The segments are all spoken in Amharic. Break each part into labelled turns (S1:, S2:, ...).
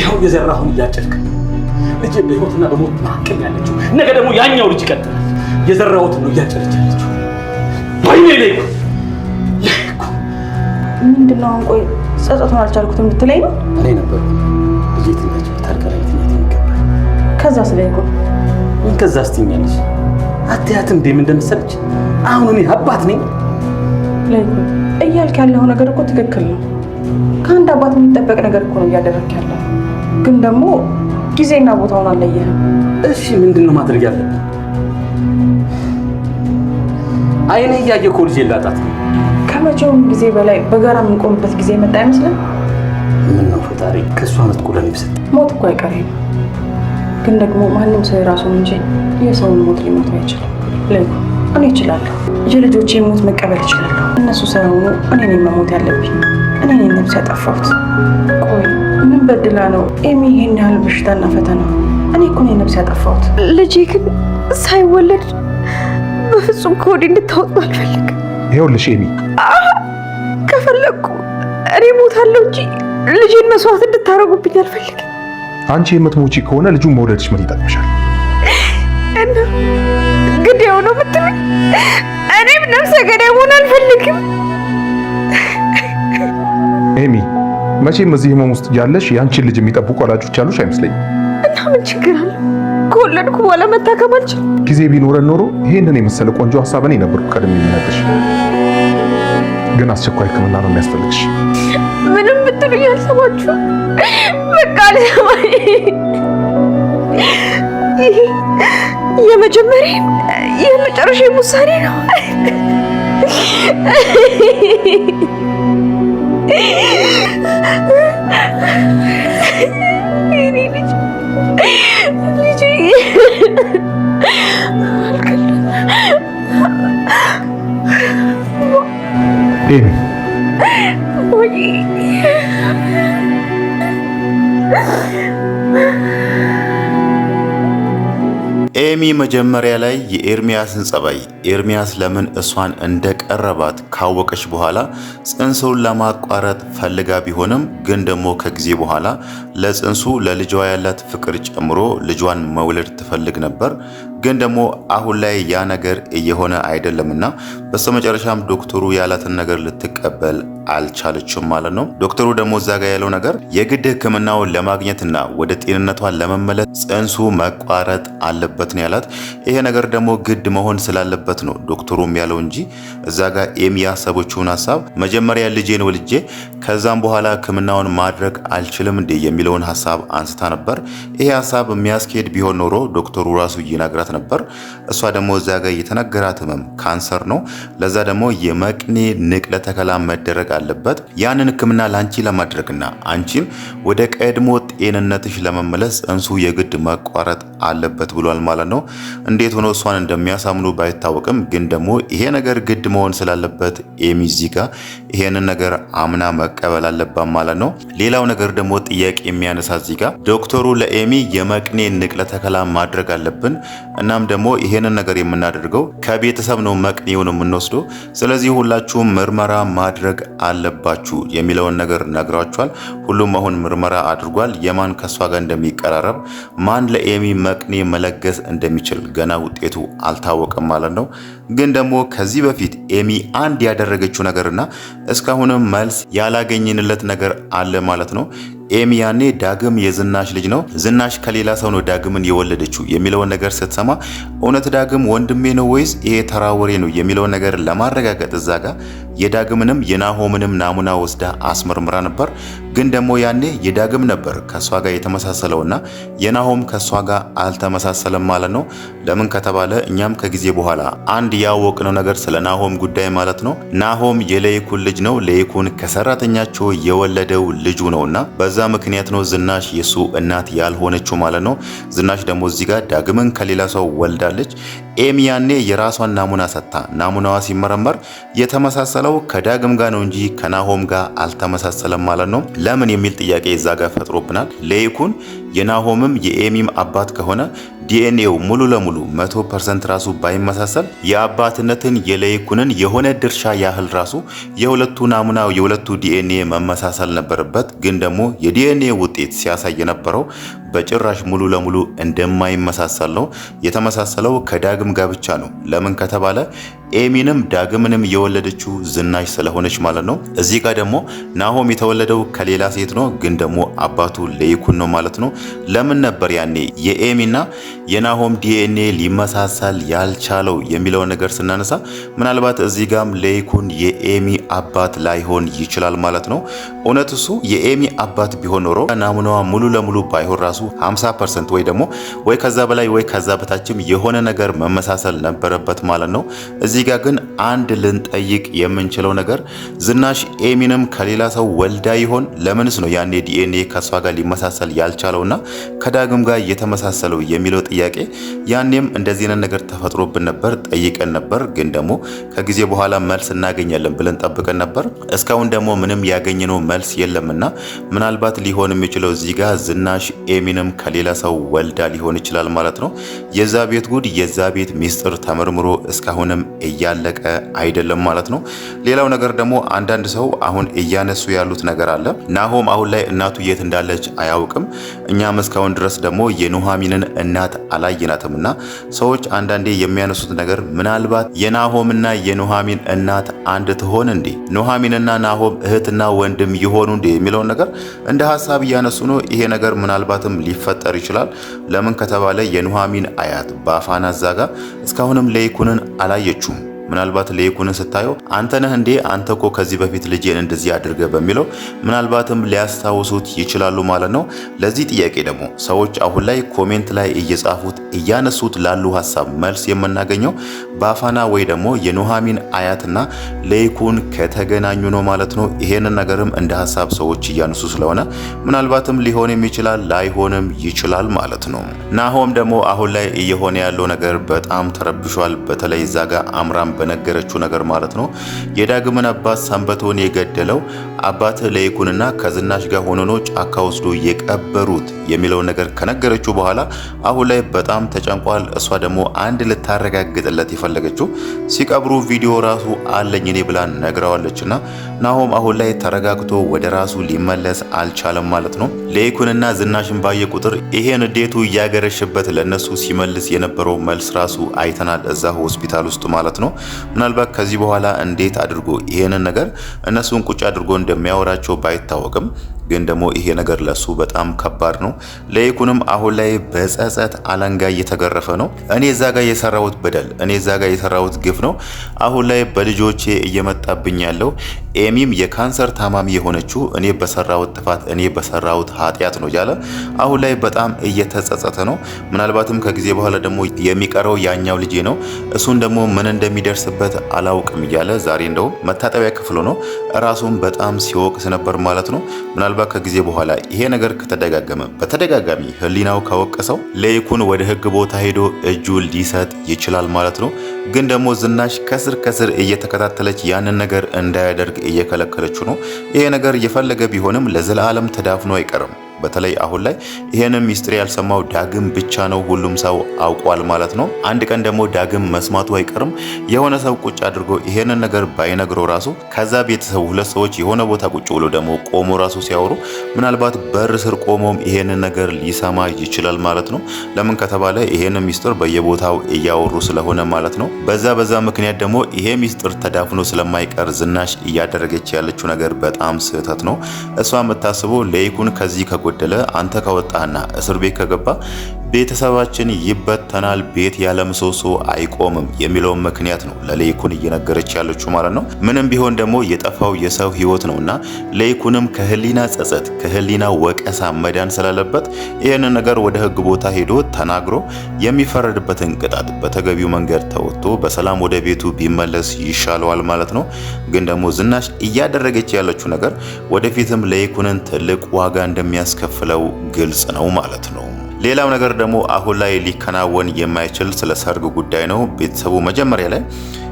S1: ይኸው የዘራሁን እያጨድክ ልጄ በሕይወትና በሞት መካከል ያለችው ነገ ደግሞ ያኛው ልጅ ይቀጥላል። የዘራሁትን ነው እያጨደች ያለችው። ባይኔ ላይ
S2: ምንድነው? አሁን ቆይ ጸጸቱን አልቻልኩትም ልትለኝ ነው?
S1: እኔ ነበር ልጄ ትኛቸው ታርቀራይት ነው የሚገባል።
S2: ከዛ ስለይኩ
S1: ምን ከዛ ስትኛለሽ? አትያትም እንዴ ምን እንደምትሰለች? አሁን እኔ አባት ነኝ።
S2: ለይኩ እያልክ ያለው ነገር እኮ ትክክል ነው። ከአንድ አባት የሚጠበቅ ነገር እኮ ነው እያደረክ ያለው። ግን ደግሞ ጊዜና ቦታውን አለየህም።
S1: እሺ ምንድነው ማድረግ ያለብን? አይኔ እያየ እኮ ልጄ ላጣት ነው።
S2: ከመቼውም ጊዜ በላይ በጋራ የምንቆምበት ጊዜ መጣ አይመስልም?
S1: ምን ነው ፈጣሪ ከእሷ አመት ቁለን ይብሰጥ።
S2: ሞት እኮ አይቀርም። ግን ደግሞ ማንም ሰው የራሱን እንጂ የሰውን ሞት ሊሞት አይችልም። ለይኩ እኔ እችላለሁ። የልጆቼ ሞት መቀበል እችላለሁ። እነሱ ሳይሆኑ እኔ ነኝ መሞት ያለብኝ። እኔ ነኝ ነፍስ ያጠፋሁት። ቆይ ምን በድላ ነው ኤሚ ይሄን ያህል በሽታና ፈተና? እኔ እኮ ነኝ ነፍስ ያጠፋሁት።
S3: ልጄ ግን ሳይወለድ በፍጹም ከወዴ እንድታወጡ አልፈልግም።
S4: ይኸውልሽ ኤሚ፣
S3: ከፈለግኩ እኔ ሞታለሁ እንጂ ልጄን መስዋዕት እንድታረጉብኝ አልፈልግም።
S4: አንቺ የምትሞቺ ከሆነ ልጁን መውለድሽ ምን ይጠቅምሻል?
S3: እና ግዴው ነው የምትሉኝ? እኔም ነፍሰ ገዳይ መሆን አልፈልግም።
S4: ኤሚ፣ መቼም እዚህ ህመም ውስጥ ያለሽ የአንቺን ልጅ የሚጠብቁ ወላጆች ያሉሽ አይመስለኝም።
S3: እና ምን ችግር አለ? ከወለድኩ በኋላ መታከም አልችልም?
S4: ጊዜ ቢኖረን ኖሮ ይሄንን የመሰለ ቆንጆ ሀሳብ እኔ ነበርኩ ቀድሜ የምነግርሽ። ግን አስቸኳይ ሕክምና ነው የሚያስፈልግሽ።
S3: ምንም ብትሉኝ አልሰማችሁም። በቃ አልሰማኝ። ይሄ የመጀመሪያ የመጨረሻ ውሳኔ ነው።
S4: ኤሚ
S5: ኤሚ መጀመሪያ ላይ የኤርሚያስን ጸባይ ኤርሚያስ ለምን እሷን እንደቀረባት ካወቀች በኋላ ጽንሱን ለማቋረጥ ፈልጋ ቢሆንም ግን ደግሞ ከጊዜ በኋላ ለጽንሱ ለልጇ ያላት ፍቅር ጨምሮ ልጇን መውለድ ትፈልግ ነበር። ግን ደግሞ አሁን ላይ ያ ነገር እየሆነ አይደለምና በስተመጨረሻም ዶክተሩ ያላትን ነገር ልትቀበል አልቻለችም ማለት ነው። ዶክተሩ ደግሞ እዛ ጋር ያለው ነገር የግድ ሕክምናውን ለማግኘትና ወደ ጤንነቷን ለመመለስ ጽንሱ መቋረጥ አለበት ነው ያላት። ይሄ ነገር ደግሞ ግድ መሆን ስላለበት ነው ዶክተሩም ያለው እንጂ እዛ ጋር ኤሚ ያሰበችውን ሀሳብ መጀመሪያ ልጄን ወልጄ ከዛም በኋላ ሕክምናውን ማድረግ አልችልም እንዴ የሚለውን ሀሳብ አንስታ ነበር። ይሄ ሀሳብ የሚያስኬድ ቢሆን ኖሮ ዶክተሩ ራሱ ይነግራት ነበር። እሷ ደግሞ እዛ ጋር የተነገራት ህመም ካንሰር ነው። ለዛ ደግሞ የመቅኔ ንቅለ ተከላ መደረግ አለበት። ያንን ህክምና ላንቺ ለማድረግና አንቺን ወደ ቀድሞ ጤንነትሽ ለመመለስ ጽንሱ የግድ መቋረጥ አለበት ብሏል ማለት ነው። እንዴት ሆኖ እሷን እንደሚያሳምኑ ባይታወቅም ግን ደግሞ ይሄ ነገር ግድ መሆን ስላለበት ኤሚ እዚህ ጋር ይሄንን ነገር አምና መቀበል አለባት ማለት ነው። ሌላው ነገር ደግሞ ጥያቄ የሚያነሳ እዚህ ጋር ዶክተሩ ለኤሚ የመቅኔ ንቅለ ተከላ ማድረግ አለብን እናም ደግሞ ይሄንን ነገር የምናደርገው ከቤተሰብ ነው መቅኔውን የምንወስደው፣ ስለዚህ ሁላችሁም ምርመራ ማድረግ አለባችሁ የሚለውን ነገር ነግሯቸዋል። ሁሉም አሁን ምርመራ አድርጓል። የማን ከሷ ጋር እንደሚቀራረብ ማን ለኤሚ መቅኔ መለገስ እንደሚችል ገና ውጤቱ አልታወቀም ማለት ነው። ግን ደግሞ ከዚህ በፊት ኤሚ አንድ ያደረገችው ነገርና እስካሁንም መልስ ያላገኘንለት ነገር አለ ማለት ነው። ኤሚ ያኔ ዳግም የዝናሽ ልጅ ነው፣ ዝናሽ ከሌላ ሰው ነው ዳግምን የወለደችው የሚለውን ነገር ስትሰማ እውነት ዳግም ወንድሜ ነው ወይስ ይሄ ተራ ወሬ ነው የሚለውን ነገር ለማረጋገጥ እዛ ጋር የዳግምንም የናሆምንም ናሙና ወስዳ አስመርምራ ነበር። ግን ደግሞ ያኔ የዳግም ነበር ከሷ ጋር የተመሳሰለውና የናሆም ከሷ ጋር አልተመሳሰለም ማለት ነው። ለምን ከተባለ እኛም ከጊዜ በኋላ አንድ ያወቅነው ነገር ስለ ናሆም ጉዳይ ማለት ነው። ናሆም የለይኩን ልጅ ነው፣ ለይኩን ከሰራተኛቸው የወለደው ልጁ ነውና በዛ ምክንያት ነው ዝናሽ የሱ እናት ያልሆነችው ማለት ነው። ዝናሽ ደግሞ እዚህ ጋር ዳግምን ከሌላ ሰው ወልዳለች። ኤሚ ያኔ የራሷን ናሙና ሰጥታ ናሙናዋ ሲመረመር የተመሳሰለው ከዳግም ጋር ነው እንጂ ከናሆም ጋር አልተመሳሰለም ማለት ነው። ለምን የሚል ጥያቄ እዛ ጋር ፈጥሮብናል። ለይኩን የናሆምም የኤሚም አባት ከሆነ ዲኤንኤው ሙሉ ለሙሉ 100% ራሱ ባይመሳሰል የአባትነትን የለይኩንን የሆነ ድርሻ ያህል ራሱ የሁለቱ ናሙና የሁለቱ ዲኤንኤ መመሳሰል ነበረበት። ግን ደግሞ የዲኤንኤ ውጤት ሲያሳይ የነበረው በጭራሽ ሙሉ ለሙሉ እንደማይመሳሰል ነው። የተመሳሰለው ከዳግም ጋር ብቻ ነው። ለምን ከተባለ ኤሚንም ዳግምንም የወለደችው ዝናሽ ስለሆነች ማለት ነው። እዚህ ጋር ደግሞ ናሆም የተወለደው ከሌላ ሴት ነው፣ ግን ደግሞ አባቱ ለይኩን ነው ማለት ነው። ለምን ነበር ያኔ የኤሚና የናሆም ዲኤንኤ ሊመሳሰል ያልቻለው የሚለው ነገር ስናነሳ ምናልባት እዚህ ጋም ለይኩን የኤሚ አባት ላይሆን ይችላል ማለት ነው። እውነት እሱ የኤሚ አባት ቢሆን ኖሮ ናሙናዋ ሙሉ ለሙሉ ባይሆን ራሱ 50% ወይ ደግሞ ወይ ከዛ በላይ ወይ ከዛ በታችም የሆነ ነገር መመሳሰል ነበረበት ማለት ነው። እዚህ ጋር ግን አንድ ልንጠይቅ የምንችለው ነገር ዝናሽ ኤሚንም ከሌላ ሰው ወልዳ ይሆን? ለምንስ ነው ያኔ ዲኤንኤ ከሷ ጋር ሊመሳሰል ያልቻለውና ከዳግም ጋር የተመሳሰለው የሚለው ጥያቄ ያኔም እንደዚህ ነገር ተፈጥሮብን ነበር፣ ጠይቀን ነበር። ግን ደግሞ ከጊዜ በኋላ መልስ እናገኛለን ብለን ጠብቀን ነበር። እስካሁን ደግሞ ምንም ያገኘነው መልስ የለምና ምናልባት ሊሆን የሚችለው እዚህ ጋር ዝናሽ ኤሚንም ከሌላ ሰው ወልዳ ሊሆን ይችላል ማለት ነው። የዛ ቤት ጉድ የዛ ቤት ሚስጥር ተመርምሮ እስካሁንም እያለቀ አይደለም ማለት ነው። ሌላው ነገር ደግሞ አንዳንድ ሰው አሁን እያነሱ ያሉት ነገር አለ። ናሆም አሁን ላይ እናቱ የት እንዳለች አያውቅም። እኛም እስካሁን ድረስ ደግሞ የኑሃሚንን እናት አላየናትምና ሰዎች አንዳንዴ የሚያነሱት ነገር ምናልባት የናሆምና የኑሃሚን እናት አንድ ትሆን እንዴ? ኑሃሚንና ናሆም እህትና ወንድም ይሆኑ እንዴ የሚለውን ነገር እንደ ሐሳብ እያነሱ ነው። ይሄ ነገር ምናልባትም ሊፈጠር ይችላል። ለምን ከተባለ የኑሃሚን አያት ባፋና ዛጋ እስካሁንም ለይኩንን አላየችውም። ምናልባት ለይኩንን ስታየው አንተ ነህ እንዴ አንተ እኮ ከዚህ በፊት ልጄን እንደዚህ አድርገ በሚለው ምናልባትም ሊያስታውሱት ይችላሉ ማለት ነው። ለዚህ ጥያቄ ደግሞ ሰዎች አሁን ላይ ኮሜንት ላይ እየጻፉት እያነሱት ላሉ ሐሳብ መልስ የምናገኘው ባፋና ወይ ደግሞ የኑሃሚን አያትና ለይኩን ከተገናኙ ነው ማለት ነው። ይሄንን ነገርም እንደ ሐሳብ ሰዎች እያነሱ ስለሆነ ምናልባትም ሊሆንም ይችላል ላይሆንም ይችላል ማለት ነው። ናሆም ደግሞ አሁን ላይ እየሆነ ያለው ነገር በጣም ተረብሿል። በተለይ ዛጋ አምራም በነገረችው ነገር ማለት ነው። የዳግምን አባት ሰንበቶን የገደለው አባት ለይኩንና ከዝናሽ ጋር ሆኖ ነው ጫካ ወስዶ የቀበሩት የሚለው ነገር ከነገረችው በኋላ አሁን ላይ በጣም ተጨንቋል። እሷ ደግሞ አንድ ልታረጋግጥለት የፈለገችው ሲቀብሩ ቪዲዮ ራሱ አለኝ እኔ ብላ ነግራዋለችና ናሆም አሁን ላይ ተረጋግቶ ወደ ራሱ ሊመለስ አልቻለም ማለት ነው። ለይኩንና ዝናሽን ባየ ቁጥር ይሄን ንዴቱ እያገረሸበት ለነሱ ሲመልስ የነበረው መልስ ራሱ አይተናል እዛ ሆስፒታል ውስጥ ማለት ነው። ምናልባት ከዚህ በኋላ እንዴት አድርጎ ይሄንን ነገር እነሱን ቁጭ አድርጎ እንደሚያወራቸው ባይታወቅም ግን ደግሞ ይሄ ነገር ለሱ በጣም ከባድ ነው። ለይኩንም አሁን ላይ በጸጸት አለንጋ እየተገረፈ ነው። እኔ እዛ ጋር የሰራሁት በደል እኔ እዛ ጋር የሰራሁት ግፍ ነው አሁን ላይ በልጆቼ እየመጣብኝ ያለው። ኤሚም የካንሰር ታማሚ የሆነችው እኔ በሰራሁት ጥፋት እኔ በሰራሁት ኃጢያት ነው ያለ አሁን ላይ በጣም እየተጸጸተ ነው። ምናልባትም ከጊዜ በኋላ ደግሞ የሚቀረው ያኛው ልጄ ነው። እሱን ደግሞ ምን እንደሚደርስበት አላውቅም እያለ ዛሬ እንደው መታጠቢያ ክፍሉ ነው ራሱን በጣም ሲወቅስ ነበር ማለት ነው። ምናልባት ከጊዜ በኋላ ይሄ ነገር ከተደጋገመ በተደጋጋሚ ህሊናው ከወቀሰው ለይኩን ወደ ህግ ቦታ ሄዶ እጁን ሊሰጥ ይችላል ማለት ነው። ግን ደግሞ ዝናሽ ከስር ከስር እየተከታተለች ያንን ነገር እንዳያደርግ እየከለከለችው ነው። ይሄ ነገር እየፈለገ ቢሆንም ለዘላለም ተዳፍኖ አይቀርም። በተለይ አሁን ላይ ይሄንን ሚስጥር ያልሰማው ዳግም ብቻ ነው። ሁሉም ሰው አውቋል ማለት ነው። አንድ ቀን ደግሞ ዳግም መስማቱ አይቀርም። የሆነ ሰው ቁጭ አድርጎ ይሄንን ነገር ባይነግረው ራሱ ከዛ ቤተሰብ ሁለት ሰዎች የሆነ ቦታ ቁጭ ብሎ ደግሞ ቆሞ ራሱ ሲያወሩ ምናልባት በር ስር ቆሞም ይሄንን ነገር ሊሰማ ይችላል ማለት ነው። ለምን ከተባለ ይሄንን ሚስጥር በየቦታው እያወሩ ስለሆነ ማለት ነው። በዛ ምክንያት ደግሞ ይሄ ሚስጥር ተዳፍኖ ስለማይቀር ዝናሽ እያደረገች ያለችው ነገር በጣም ስህተት ነው። እሷ የምታስበው ለይኩን ከዚህ ጎደለ አንተ ከወጣና እስር ቤት ከገባ ቤተሰባችን ይበተናል፣ ቤት ያለ ምሰሶ አይቆምም የሚለው ምክንያት ነው ለለይኩን እየነገረች ያለችው ማለት ነው። ምንም ቢሆን ደግሞ የጠፋው የሰው ህይወት ነውና ለይኩንም ከህሊና ጸጸት ከህሊና ወቀሳ መዳን ስላለበት ይሄንን ነገር ወደ ህግ ቦታ ሄዶ ተናግሮ የሚፈረድበትን ቅጣት በተገቢው መንገድ ተወጥቶ በሰላም ወደ ቤቱ ቢመለስ ይሻለዋል ማለት ነው። ግን ደግሞ ዝናሽ እያደረገች ያለችው ነገር ወደፊትም ለይኩንን ትልቅ ዋጋ እንደሚያስከፍለው ግልጽ ነው ማለት ነው። ሌላው ነገር ደግሞ አሁን ላይ ሊከናወን የማይችል ስለ ሰርግ ጉዳይ ነው። ቤተሰቡ መጀመሪያ ላይ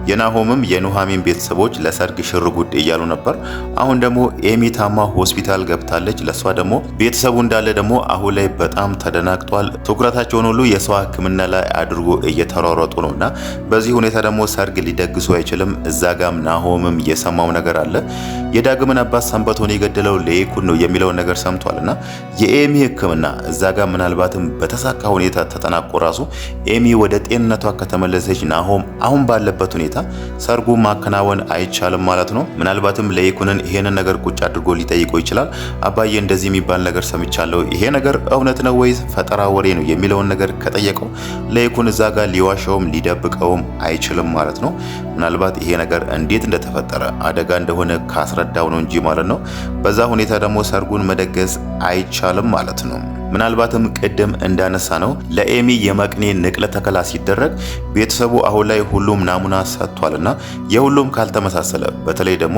S5: የናሆምም የኑሐሚን ቤተሰቦች ለሰርግ ሽር ጉድ እያሉ ነበር። አሁን ደግሞ ኤሚ ታማ ሆስፒታል ገብታለች። ለሷ ደግሞ ቤተሰቡ እንዳለ ደግሞ አሁን ላይ በጣም ተደናግጧል። ትኩረታቸውን ሁሉ የሰው ሕክምና ላይ አድርጎ እየተሯሯጡ ነውና በዚህ ሁኔታ ደግሞ ሰርግ ሊደግሱ አይችልም። እዛ ጋም ናሆምም የሰማው ነገር አለ። የዳግምን አባት ሰንበቶን የገደለው ለይኩን ነው የሚለው ነገር ሰምቷልና የኤሚ ሕክምና እዛ ጋር ምናልባትም በተሳካ ሁኔታ ተጠናቆ ራሱ ኤሚ ወደ ጤንነቷ ከተመለሰች ናሆም አሁን ባለበት ሁኔታ ሰርጉ ማከናወን አይቻልም ማለት ነው። ምናልባትም ለይኩንን ይሄንን ነገር ቁጭ አድርጎ ሊጠይቀው ይችላል። አባዬ እንደዚህ የሚባል ነገር ሰምቻለሁ፣ ይሄ ነገር እውነት ነው ወይስ ፈጠራ ወሬ ነው የሚለውን ነገር ከጠየቀው ለይኩን እዛ ጋር ሊዋሻውም ሊደብቀውም አይችልም ማለት ነው። ምናልባት ይሄ ነገር እንዴት እንደተፈጠረ አደጋ እንደሆነ ካስረዳው ነው እንጂ ማለት ነው። በዛ ሁኔታ ደግሞ ሰርጉን መደገስ አይቻልም ማለት ነው። ምናልባትም ቅድም እንዳነሳ ነው ለኤሚ የመቅኔ ንቅለ ተከላ ሲደረግ ቤተሰቡ አሁን ላይ ሁሉም ናሙና ሰጥቷልና የሁሉም ካልተመሳሰለ በተለይ ደግሞ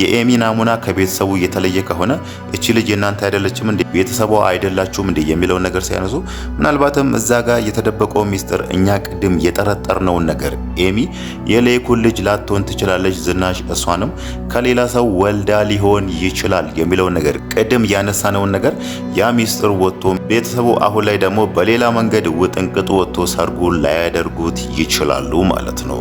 S5: የኤሚ ናሙና ከቤተሰቡ የተለየ ከሆነ እቺ ልጅ የናንተ አይደለችም እንዴ ቤተሰቡ አይደላችሁም እንዴ የሚለው ነገር ሲያነሱ ምናልባትም እዛ ጋር የተደበቀው ሚስጥር እኛ ቅድም የጠረጠርነውን ነገር ኤሚ የለይኩን ልጅ ላትሆን ትችላለች፣ ዝናሽ እሷንም ከሌላ ሰው ወልዳ ሊሆን ይችላል የሚለው ነገር ቅድም ያነሳነውን ነገር ያ ሚስጥር ወጥቶ ቤተሰቡ አሁን ላይ ደግሞ በሌላ መንገድ ውጥንቅጡ ወጥቶ ሰርጉን ላያደርጉት ይችላሉ ማለት ነው።